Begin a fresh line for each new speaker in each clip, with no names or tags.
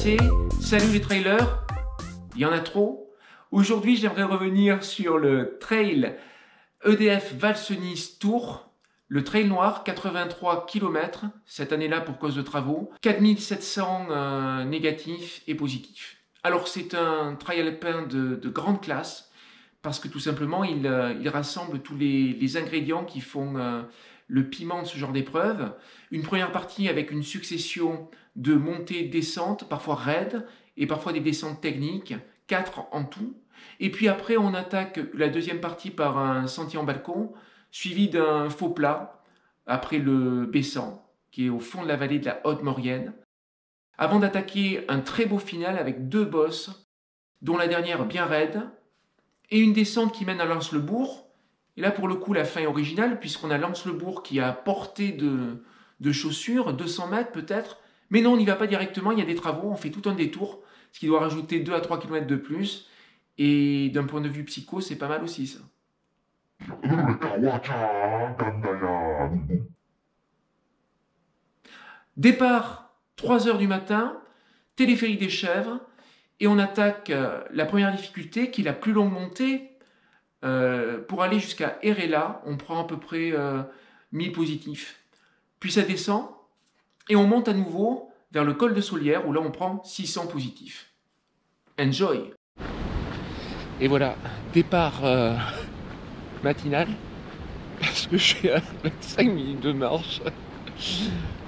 passé. Salut les trailers, il y en a trop. Aujourd'hui, j'aimerais revenir sur le trail EDF Val-Cenis Tour, le trail noir, 83 km, cette année-là pour cause de travaux, 4700 négatifs et positifs. Alors c'est un trail alpin de grande classe, parce que tout simplement, il rassemble tous les ingrédients qui font le piment de ce genre d'épreuve. Une première partie avec une succession de montées, descentes, parfois raides, et parfois des descentes techniques, 4 en tout. Et puis après, on attaque la deuxième partie par un sentier en balcon, suivi d'un faux plat, après le Bessan, qui est au fond de la vallée de la Haute-Maurienne, avant d'attaquer un très beau final avec 2 bosses, dont la dernière bien raide, et une descente qui mène à Lens-le-Bourg. Et là, pour le coup, la fin est originale, puisqu'on a Lens-le-Bourg qui a à portée de chaussures, 200 mètres peut-être. Mais non, on n'y va pas directement, il y a des travaux, on fait tout un détour, ce qui doit rajouter 2 à 3 km de plus. Et d'un point de vue psycho, c'est pas mal aussi, ça. Départ, 3 h du matin, téléphérique des Chèvres, et on attaque la première difficulté, qui est la plus longue montée. Pour aller jusqu'à Erela, on prend à peu près 1000 positifs. Puis ça descend, et on monte à nouveau vers le col de Saulière, où là on prend 600 positifs. Enjoy! Et voilà, départ matinal, parce que je suis à 5 minutes de marche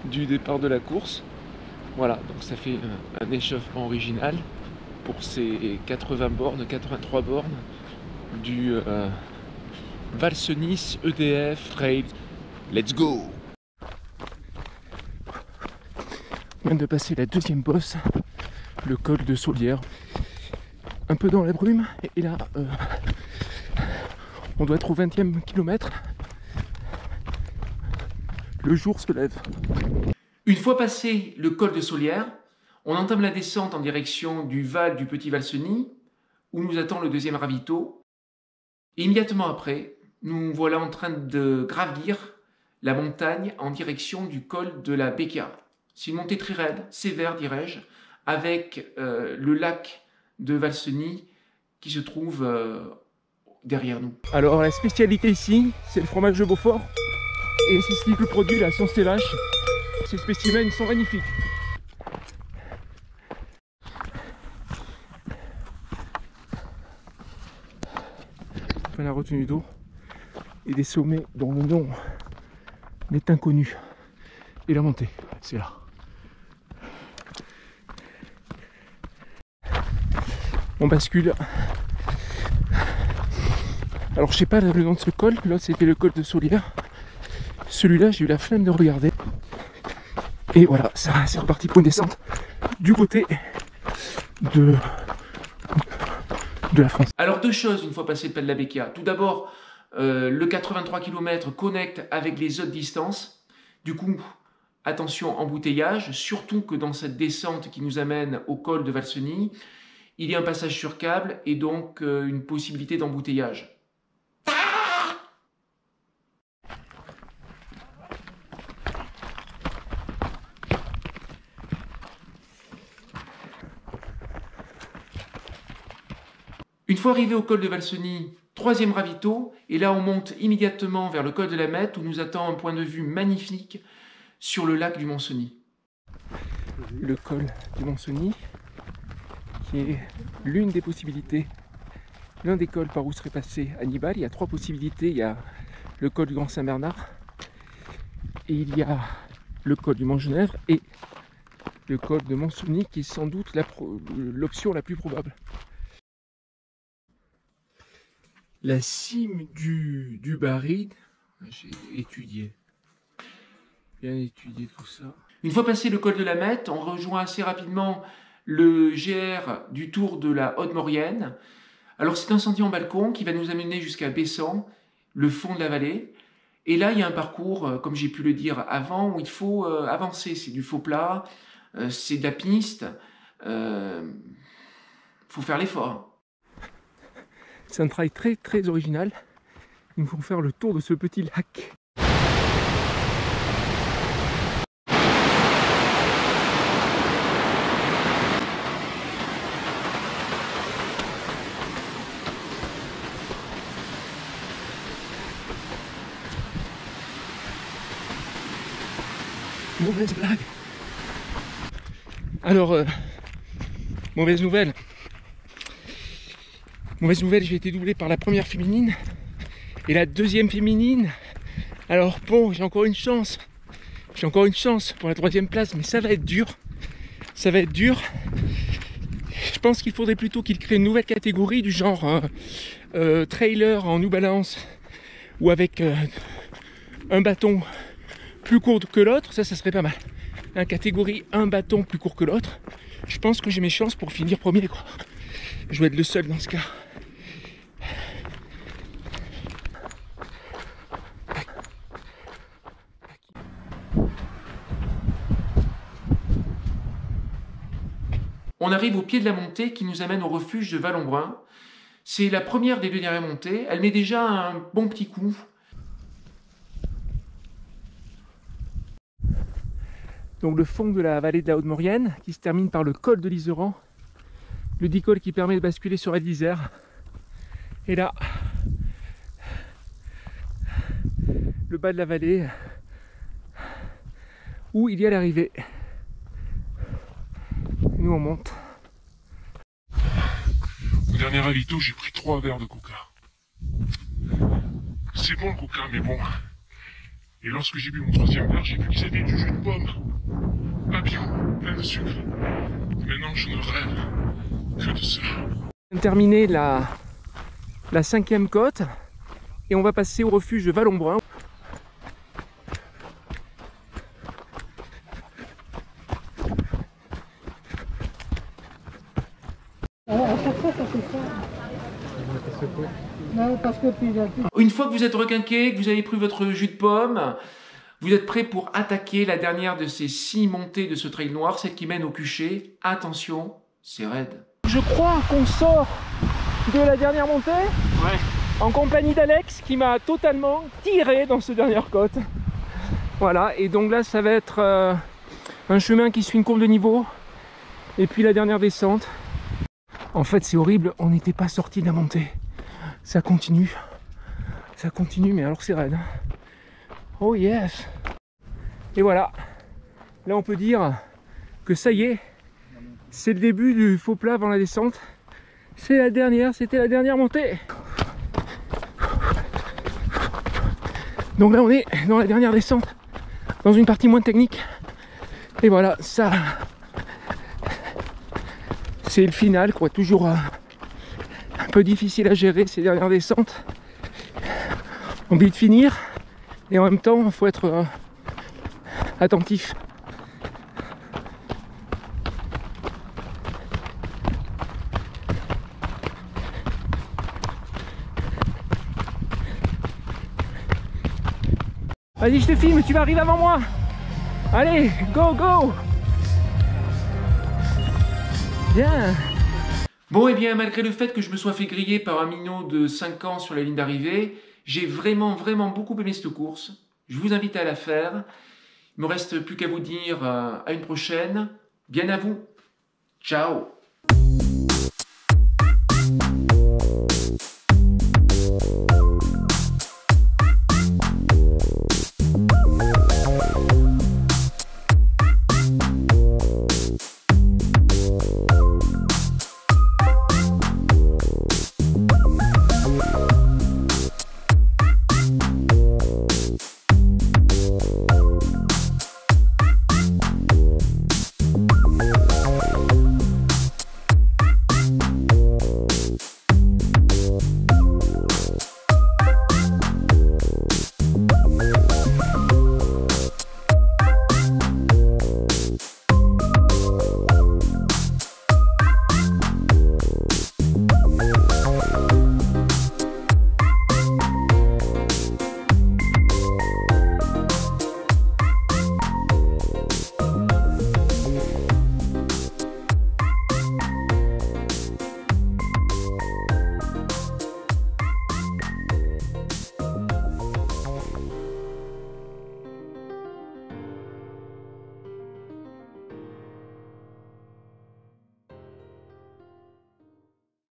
du départ de la course. Voilà, donc ça fait un échauffement original pour ces 80 bornes, 83 bornes du Val-Cenis EDF Trail. Let's go! On vient de passer la deuxième bosse, le col de Saulière. Un peu dans la brume, et là, on doit être au 20e kilomètre. Le jour se lève. Une fois passé le col de Saulière, on entame la descente en direction du Val du Petit Val-Cenis, où nous attend le deuxième ravito. Et immédiatement après, nous voilà en train de gravir la montagne en direction du col de la Becca. C'est une montée très raide, sévère dirais-je, avec le lac de Val-Cenis qui se trouve derrière nous. Alors la spécialité ici, c'est le fromage de Beaufort, et c'est ce qui le produit, la Science Vache. Ces spécimens sont magnifiques. Enfin, la retenue d'eau et des sommets dont le nom m'est inconnu. Et la montée, c'est là. On bascule. Alors je sais pas le nom de ce col, là c'était le col de Saulière. Celui-là j'ai eu la flemme de regarder. Et voilà, ça c'est reparti pour une descente du côté de la France. Alors deux choses une fois passé le Pel de la Becca. Tout d'abord, le 83 km connecte avec les autres distances. Du coup, attention embouteillage, surtout que dans cette descente qui nous amène au col de Val-Cenis, il y a un passage sur câble et donc une possibilité d'embouteillage. Une fois arrivé au col de Val-Cenis, troisième ravito, et là on monte immédiatement vers le col de la Mette où nous attend un point de vue magnifique sur le lac du Mont-Cenis. Le col du Mont-Cenis, qui est l'une des possibilités, l'un des cols par où serait passé Hannibal. Il y a 3 possibilités, il y a le col du Grand Saint-Bernard, et il y a le col du Mont-Genèvre et le col de Mont-Cenis qui est sans doute l'option la plus probable. La cime du Baride, j'ai bien étudié tout ça. Une fois passé le col de la Mette, on rejoint assez rapidement le GR du Tour de la Haute-Maurienne. Alors c'est un sentier en balcon qui va nous amener jusqu'à Bessan, le fond de la vallée. Et là, il y a un parcours, comme j'ai pu le dire avant, où il faut avancer. C'est du faux plat, c'est de la piste. Faut faire l'effort. C'est un travail très très original. Il faut faire le tour de ce petit lac.
Mauvaise blague. Alors, mauvaise nouvelle. Mauvaise nouvelle, j'ai été doublé par la première féminine et la deuxième féminine. Alors bon, j'ai encore une chance. J'ai encore une chance pour la troisième place, mais ça va être dur. Ça va être dur. Je pense qu'il faudrait plutôt qu'il crée une nouvelle catégorie du genre trailer en New Balance ou avec un bâton plus court que l'autre. Ça serait pas mal. La catégorie un bâton plus court que l'autre. Je pense que j'ai mes chances pour finir premier, quoi. Je vais être le seul dans ce cas.
On arrive au pied de la montée qui nous amène au refuge de Valombrun. C'est la première des deux dernières montées. Elle met déjà un bon petit coup.
Donc le fond de la vallée de la Haute-Maurienne qui se termine par le col de l'Iseran. Le dit col qui permet de basculer sur la l'Isère. Et là, le bas de la vallée où il y a l'arrivée. Nous on monte.
Au dernier ravito, j'ai pris 3 verres de coca. C'est bon le coca, mais bon. Et lorsque j'ai bu mon 3e verre, j'ai vu qu'ils avaient du jus de pomme. Pas bio, plein de sucre. Maintenant, je ne rêve que de ça.
On vient de terminer la 5e côte et on va passer au refuge de Valombrun.
Une fois que vous êtes requinqué, que vous avez pris votre jus de pomme, vous êtes prêt pour attaquer la dernière de ces 6 montées de ce trail noir, celle qui mène au Cuchet. Attention, c'est raide.
Je crois qu'on sort de la dernière montée en compagnie d'Alex qui m'a totalement tiré dans cette dernière côte. Voilà, et donc là ça va être un chemin qui suit une courbe de niveau et puis la dernière descente. En fait c'est horrible, on n'était pas sorti de la montée. Ça continue, mais alors c'est raide. Oh yes. Et voilà, là on peut dire que ça y est, c'est le début du faux plat avant la descente. C'est la dernière, c'était la dernière montée. Donc là on est dans la dernière descente, dans une partie moins technique. Et voilà, ça, c'est le final, quoi. Toujours un peu difficile à gérer ces dernières descentes. Envie de finir, et en même temps il faut être attentif. Vas-y, je te filme, tu vas arriver avant moi. Allez, go, go. Bien.
Bon, et bien, malgré le fait que je me sois fait griller par un minot de 5 ans sur la ligne d'arrivée, j'ai vraiment beaucoup aimé cette course. Je vous invite à la faire. Il me reste plus qu'à vous dire à une prochaine. Bien à vous. Ciao.